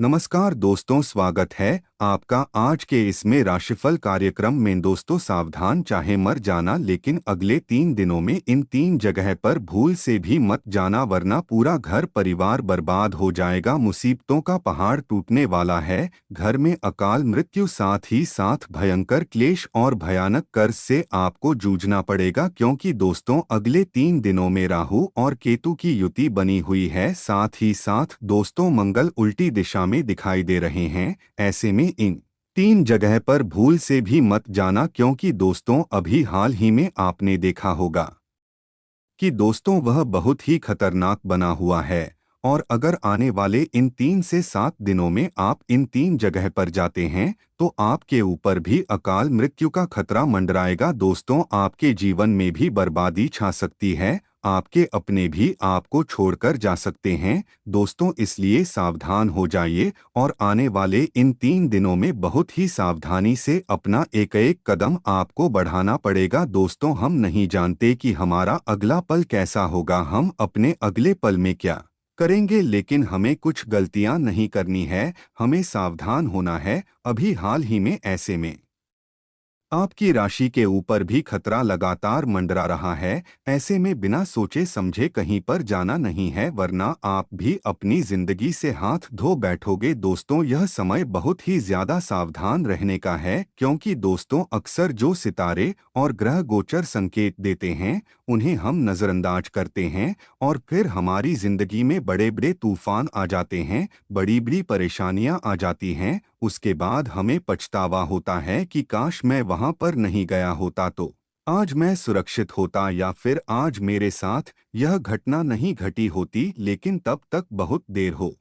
नमस्कार दोस्तों, स्वागत है आपका आज के इसमें राशिफल कार्यक्रम में। दोस्तों सावधान, चाहे मर जाना लेकिन अगले 3 दिनों में इन 3 जगह पर भूल से भी मत जाना, वरना पूरा घर परिवार बर्बाद हो जाएगा। मुसीबतों का पहाड़ टूटने वाला है। घर में अकाल मृत्यु, साथ ही साथ भयंकर क्लेश और भयानक कर्ज से आपको जूझना पड़ेगा, क्योंकि दोस्तों अगले 3 दिनों में राहु और केतु की युति बनी हुई है। साथ ही साथ दोस्तों मंगल उल्टी दिशा में दिखाई दे रहे हैं। ऐसे में इन 3 जगह पर भूल से भी मत जाना, क्योंकि दोस्तों अभी हाल ही में आपने देखा होगा कि दोस्तों वह बहुत ही खतरनाक बना हुआ है। और अगर आने वाले इन 3 से 7 दिनों में आप इन 3 जगह पर जाते हैं तो आपके ऊपर भी अकाल मृत्यु का खतरा मंडराएगा। दोस्तों आपके जीवन में भी बर्बादी छा सकती है, आपके अपने भी आपको छोड़कर जा सकते हैं। दोस्तों इसलिए सावधान हो जाइए और आने वाले इन 3 दिनों में बहुत ही सावधानी से अपना एक एक कदम आपको बढ़ाना पड़ेगा। दोस्तों हम नहीं जानते कि हमारा अगला पल कैसा होगा, हम अपने अगले पल में क्या करेंगे, लेकिन हमें कुछ गलतियां नहीं करनी है, हमें सावधान होना है। अभी हाल ही में ऐसे में आपकी राशि के ऊपर भी खतरा लगातार मंडरा रहा है। ऐसे में बिना सोचे समझे कहीं पर जाना नहीं है, वरना आप भी अपनी जिंदगी से हाथ धो बैठोगे। दोस्तों यह समय बहुत ही ज्यादा सावधान रहने का है, क्योंकि दोस्तों अक्सर जो सितारे और ग्रह गोचर संकेत देते हैं उन्हें हम नजरअंदाज करते हैं और फिर हमारी जिंदगी में बड़े बड़े तूफान आ जाते हैं, बड़ी बड़ी परेशानियां आ जाती हैं। उसके बाद हमें पछतावा होता है कि काश मैं वहां पर नहीं गया होता, तो आज मैं सुरक्षित होता, या फिर आज मेरे साथ यह घटना नहीं घटी होती। लेकिन तब तक बहुत देर हो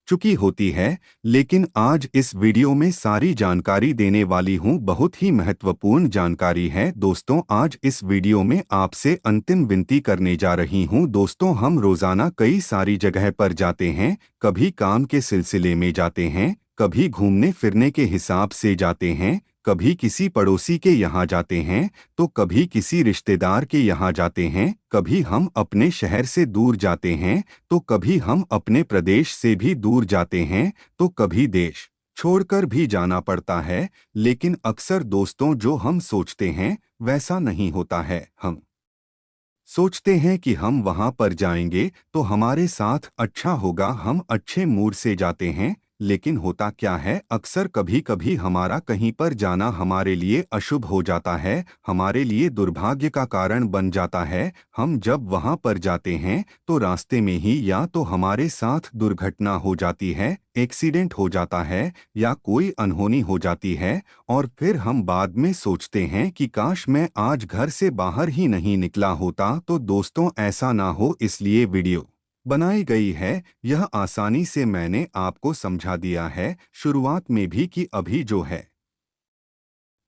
चुकी होती है। लेकिन आज इस वीडियो में सारी जानकारी देने वाली हूँ, बहुत ही महत्वपूर्ण जानकारी है। दोस्तों आज इस वीडियो में आपसे अंतिम विनती करने जा रही हूँ। दोस्तों हम रोजाना कई सारी जगह पर जाते हैं, कभी काम के सिलसिले में जाते हैं, कभी घूमने फिरने के हिसाब से जाते हैं, कभी किसी पड़ोसी के यहाँ जाते हैं, तो कभी किसी रिश्तेदार के यहाँ जाते हैं, कभी हम अपने शहर से दूर जाते हैं, तो कभी हम अपने प्रदेश से भी दूर जाते हैं, तो कभी देश छोड़कर भी जाना पड़ता है। लेकिन अक्सर दोस्तों जो हम सोचते हैं वैसा नहीं होता है। हम सोचते हैं कि हम वहां पर जाएंगे तो हमारे साथ अच्छा होगा, हम अच्छे मूड से जाते हैं, लेकिन होता क्या है, अक्सर कभी कभी हमारा कहीं पर जाना हमारे लिए अशुभ हो जाता है, हमारे लिए दुर्भाग्य का कारण बन जाता है। हम जब वहां पर जाते हैं तो रास्ते में ही या तो हमारे साथ दुर्घटना हो जाती है, एक्सीडेंट हो जाता है, या कोई अनहोनी हो जाती है, और फिर हम बाद में सोचते हैं कि काश मैं आज घर से बाहर ही नहीं निकला होता। तो दोस्तों ऐसा ना हो, इसलिए वीडियो बनाई गई है। यह आसानी से मैंने आपको समझा दिया है शुरुआत में भी कि अभी जो है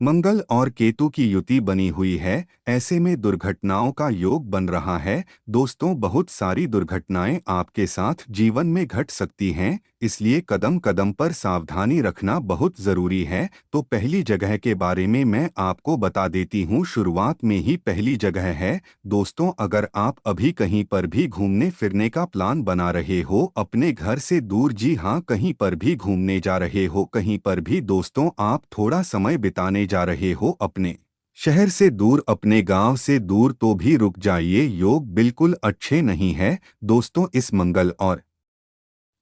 मंगल और केतु की युति बनी हुई है। ऐसे में दुर्घटनाओं का योग बन रहा है। दोस्तों बहुत सारी दुर्घटनाएं आपके साथ जीवन में घट सकती हैं, इसलिए कदम कदम पर सावधानी रखना बहुत जरूरी है। तो पहली जगह के बारे में मैं आपको बता देती हूँ। शुरुआत में ही पहली जगह है दोस्तों, अगर आप अभी कहीं पर भी घूमने फिरने का प्लान बना रहे हो अपने घर से दूर, जी हाँ कहीं पर भी घूमने जा रहे हो, कहीं पर भी दोस्तों आप थोड़ा समय बिताने जा रहे हो अपने शहर से दूर, अपने गांव से दूर, तो भी रुक जाइए, योग बिल्कुल अच्छे नहीं है। दोस्तों इस मंगल और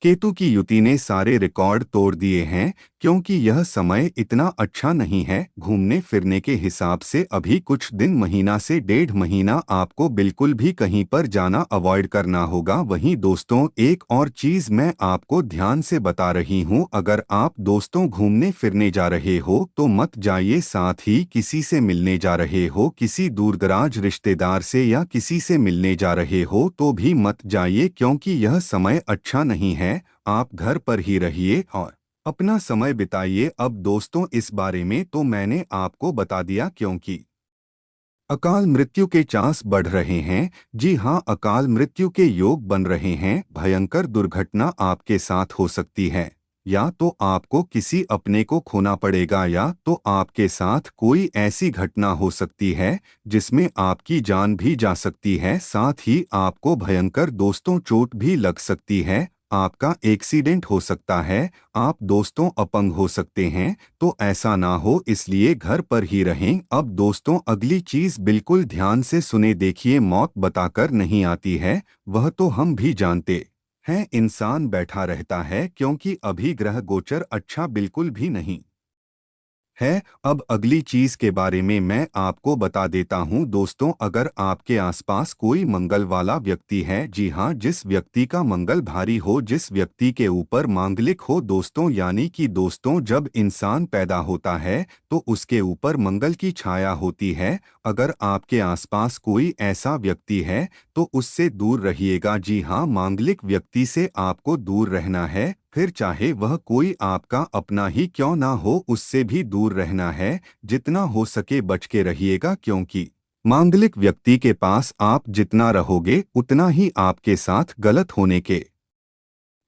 केतु की युति ने सारे रिकॉर्ड तोड़ दिए हैं, क्योंकि यह समय इतना अच्छा नहीं है घूमने फिरने के हिसाब से। अभी कुछ दिन, महीना से 1.5 महीना आपको बिल्कुल भी कहीं पर जाना अवॉइड करना होगा। वहीं दोस्तों एक और चीज मैं आपको ध्यान से बता रही हूँ, अगर आप दोस्तों घूमने फिरने जा रहे हो तो मत जाइए, साथ ही किसी से मिलने जा रहे हो, किसी दूरदराज रिश्तेदार से या किसी से मिलने जा रहे हो तो भी मत जाइए, क्योंकि यह समय अच्छा नहीं है। आप घर पर ही रहिए और अपना समय बिताइए। अब दोस्तों इस बारे में तो मैंने आपको बता दिया, क्योंकि अकाल मृत्यु के चांस बढ़ रहे हैं। जी हाँ, अकाल मृत्यु के योग बन रहे हैं। भयंकर दुर्घटना आपके साथ हो सकती है, या तो आपको किसी अपने को खोना पड़ेगा, या तो आपके साथ कोई ऐसी घटना हो सकती है जिसमें आपकी जान भी जा सकती है, साथ ही आपको भयंकर दोस्तों चोट भी लग सकती है। आपका एक्सीडेंट हो सकता है, आप दोस्तों अपंग हो सकते हैं, तो ऐसा ना हो इसलिए घर पर ही रहें। अब दोस्तों अगली चीज बिल्कुल ध्यान से सुने, देखिए मौत बताकर नहीं आती है, वह तो हम भी जानते हैं। इंसान बैठा रहता है क्योंकि अभी ग्रह गोचर अच्छा बिल्कुल भी नहीं है। अब अगली चीज के बारे में मैं आपको बता देता हूं दोस्तों, अगर आपके आसपास कोई मंगल वाला व्यक्ति है, जी हाँ, जिस व्यक्ति का मंगल भारी हो, जिस व्यक्ति के ऊपर मांगलिक हो दोस्तों, यानी कि दोस्तों जब इंसान पैदा होता है तो उसके ऊपर मंगल की छाया होती है। अगर आपके आसपास कोई ऐसा व्यक्ति है तो उससे दूर रहिएगा। जी हाँ, मांगलिक व्यक्ति से आपको दूर रहना है, फिर चाहे वह कोई आपका अपना ही क्यों ना हो, उससे भी दूर रहना है। जितना हो सके बच के रहिएगा, क्योंकि मांगलिक व्यक्ति के पास आप जितना रहोगे उतना ही आपके साथ गलत होने के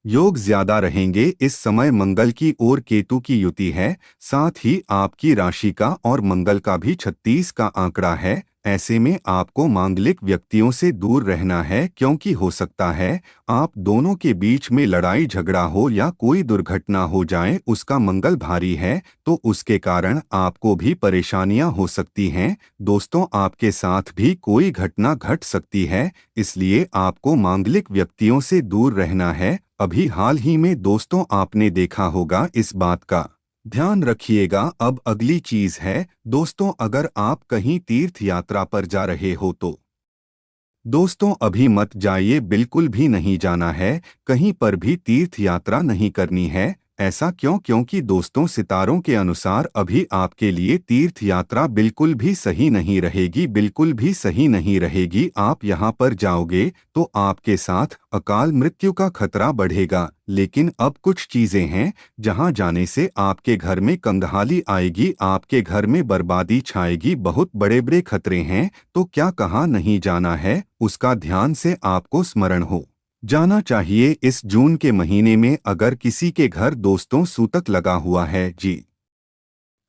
योग ज्यादा रहेंगे। इस समय मंगल की और केतु की युति है, साथ ही आपकी राशि का और मंगल का भी 36 का आंकड़ा है। ऐसे में आपको मांगलिक व्यक्तियों से दूर रहना है, क्योंकि हो सकता है आप दोनों के बीच में लड़ाई झगड़ा हो या कोई दुर्घटना हो जाए। उसका मंगल भारी है तो उसके कारण आपको भी परेशानियां हो सकती हैं। दोस्तों आपके साथ भी कोई घटना घट सकती है, इसलिए आपको मांगलिक व्यक्तियों से दूर रहना है। अभी हाल ही में दोस्तों आपने देखा होगा, इस बात का ध्यान रखिएगा। अब अगली चीज है दोस्तों, अगर आप कहीं तीर्थ यात्रा पर जा रहे हो तो दोस्तों अभी मत जाइए, बिल्कुल भी नहीं जाना है, कहीं पर भी तीर्थ यात्रा नहीं करनी है। ऐसा क्यों? क्योंकि दोस्तों सितारों के अनुसार अभी आपके लिए तीर्थ यात्रा बिल्कुल भी सही नहीं रहेगी, बिल्कुल भी सही नहीं रहेगी। आप यहाँ पर जाओगे तो आपके साथ अकाल मृत्यु का खतरा बढ़ेगा। लेकिन अब कुछ चीजें हैं जहां जाने से आपके घर में कंदहाली आएगी, आपके घर में बर्बादी छाएगी, बहुत बड़े बड़े खतरे हैं। तो क्या कहाँ नहीं जाना है, उसका ध्यान से आपको स्मरण हो जाना चाहिए। इस जून के महीने में अगर किसी के घर दोस्तों सूतक लगा हुआ है, जी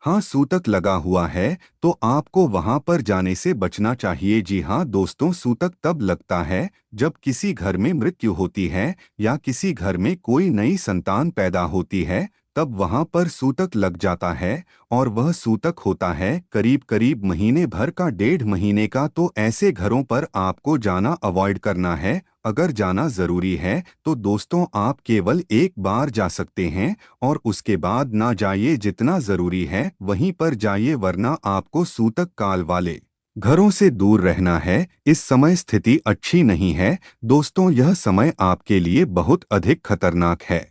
हाँ, सूतक लगा हुआ है, तो आपको वहां पर जाने से बचना चाहिए। जी हाँ दोस्तों, सूतक तब लगता है जब किसी घर में मृत्यु होती है या किसी घर में कोई नई संतान पैदा होती है, तब वहां पर सूतक लग जाता है। और वह सूतक होता है करीब करीब महीने भर का, 1.5 महीने का। तो ऐसे घरों पर आपको जाना अवॉइड करना है। अगर जाना जरूरी है तो दोस्तों आप केवल एक बार जा सकते हैं और उसके बाद ना जाइए। जितना जरूरी है वहीं पर जाइए, वरना आपको सूतक काल वाले घरों से दूर रहना है। इस समय स्थिति अच्छी नहीं है दोस्तों, यह समय आपके लिए बहुत अधिक खतरनाक है।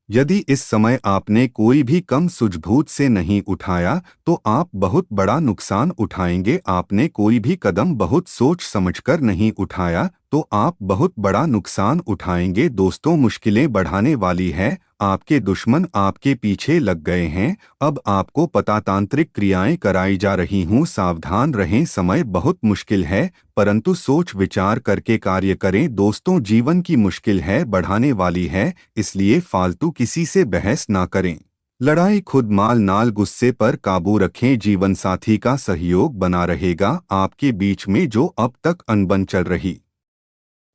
यदि इस समय आपने कोई भी कम सूझबूझ से नहीं उठाया तो आप बहुत बड़ा नुकसान उठाएंगे। आपने कोई भी कदम बहुत सोच समझकर नहीं उठाया तो आप बहुत बड़ा नुकसान उठाएंगे। दोस्तों मुश्किलें बढ़ाने वाली है, आपके दुश्मन आपके पीछे लग गए हैं। अब आपको पता तांत्रिक क्रियाएं कराई जा रही हूँ, सावधान रहें। समय बहुत मुश्किल है, परंतु सोच विचार करके कार्य करें। दोस्तों जीवन की मुश्किल है बढ़ाने वाली है, इसलिए फालतू किसी से बहस ना करें। लड़ाई खुद माल नाल, गुस्से पर काबू रखें। जीवन साथी का सहयोग बना रहेगा। आपके बीच में जो अब तक अनबन चल रही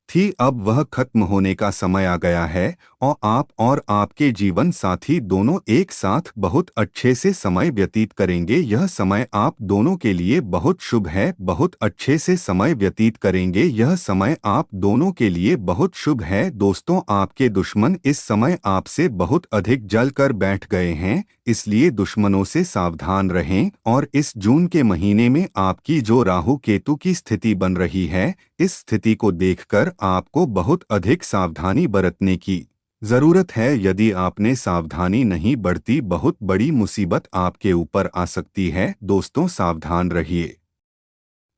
थी, अब वह खत्म होने का समय आ गया है और आप और आपके जीवन साथी दोनों एक साथ बहुत अच्छे से समय व्यतीत करेंगे। यह समय आप दोनों के लिए बहुत शुभ है, बहुत अच्छे से समय व्यतीत करेंगे। यह समय आप दोनों के लिए बहुत शुभ है। दोस्तों आपके दुश्मन इस समय आपसे बहुत अधिक जल कर बैठ गए हैं, इसलिए दुश्मनों से सावधान रहें। और इस जून के महीने में आपकी जो राहु केतु की स्थिति बन रही है, इस स्थिति को देखकर आपको बहुत अधिक सावधानी बरतने की जरूरत है। यदि आपने सावधानी नहीं बरती, बहुत बड़ी मुसीबत आपके ऊपर आ सकती है। दोस्तों सावधान रहिए।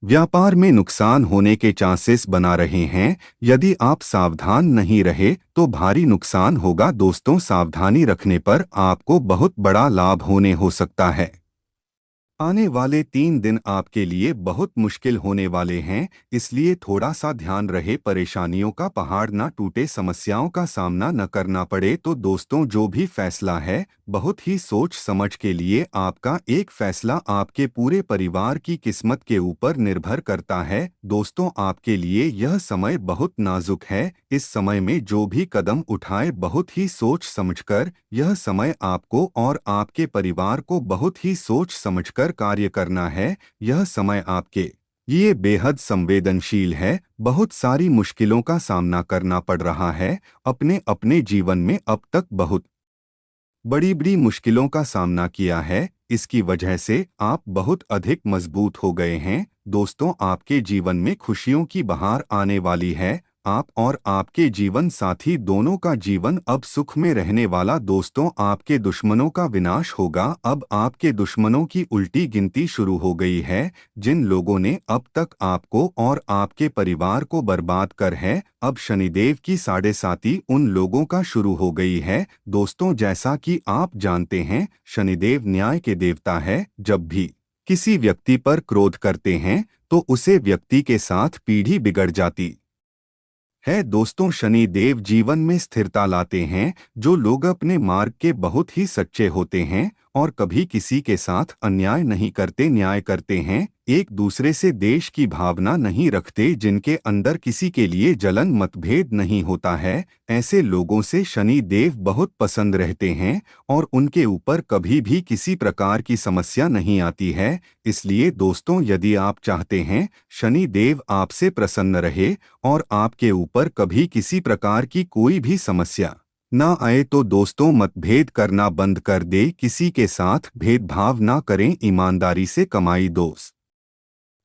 व्यापार में नुकसान होने के चांसेस बना रहे हैं। यदि आप सावधान नहीं रहे तो भारी नुकसान होगा। दोस्तों सावधानी रखने पर आपको बहुत बड़ा लाभ होने हो सकता है। आने वाले 3 दिन आपके लिए बहुत मुश्किल होने वाले हैं, इसलिए थोड़ा सा ध्यान रहे, परेशानियों का पहाड़ ना टूटे, समस्याओं का सामना न करना पड़े। तो दोस्तों, जो भी फैसला है बहुत ही सोच समझ के लिए। आपका एक फैसला आपके पूरे परिवार की किस्मत के ऊपर निर्भर करता है। दोस्तों, आपके लिए यह समय बहुत नाजुक है। इस समय में जो भी कदम उठाए बहुत ही सोच समझकर। यह समय आपको और आपके परिवार को बहुत ही सोच समझकर कार्य करना है। यह समय आपके लिए बेहद संवेदनशील है। बहुत सारी मुश्किलों का सामना करना पड़ रहा है। अपने अपने जीवन में अब तक बहुत बड़ी बड़ी मुश्किलों का सामना किया है। इसकी वजह से आप बहुत अधिक मजबूत हो गए हैं। दोस्तों, आपके जीवन में खुशियों की बहार आने वाली है। आप और आपके जीवन साथी दोनों का जीवन अब सुख में रहने वाला। दोस्तों, आपके दुश्मनों का विनाश होगा। अब आपके दुश्मनों की उल्टी गिनती शुरू हो गई है। जिन लोगों ने अब तक आपको और आपके परिवार को बर्बाद कर है, अब शनिदेव की साढ़ेसाती उन लोगों का शुरू हो गई है। दोस्तों, जैसा कि आप जानते हैं, शनिदेव न्याय के देवता है। जब भी किसी व्यक्ति पर क्रोध करते हैं तो उसे व्यक्ति के साथ पीढ़ी बिगड़ जाती है। दोस्तों, शनि देव जीवन में स्थिरता लाते हैं। जो लोग अपने मार्ग के बहुत ही सच्चे होते हैं और कभी किसी के साथ अन्याय नहीं करते, न्याय करते हैं, एक दूसरे से देश की भावना नहीं रखते, जिनके अंदर किसी के लिए जलन मतभेद नहीं होता है, ऐसे लोगों से शनि देव बहुत पसंद रहते हैं और उनके ऊपर कभी भी किसी प्रकार की समस्या नहीं आती है। इसलिए दोस्तों, यदि आप चाहते हैं शनि देव आपसे प्रसन्न रहे और आपके ऊपर कभी किसी प्रकार की कोई भी समस्या ना आए, तो दोस्तों, मतभेद करना बंद कर दे, किसी के साथ भेदभाव ना करें, ईमानदारी से कमाई। दोस्त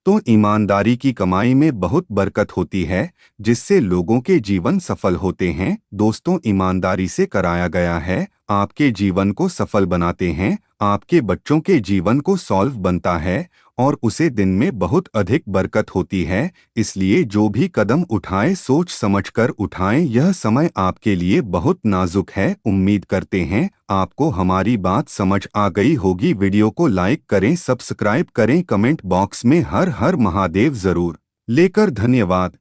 तो ईमानदारी की कमाई में बहुत बरकत होती है, जिससे लोगों के जीवन सफल होते हैं। दोस्तों, ईमानदारी से कराया गया है आपके जीवन को सफल बनाते हैं। आपके बच्चों के जीवन को सॉल्व बनता है और उसे दिन में बहुत अधिक बरकत होती है। इसलिए जो भी कदम उठाएं सोच समझकर उठाएं। यह समय आपके लिए बहुत नाजुक है। उम्मीद करते हैं आपको हमारी बात समझ आ गई होगी। वीडियो को लाइक करें, सब्सक्राइब करें, कमेंट बॉक्स में हर हर महादेव जरूर लेकर। धन्यवाद।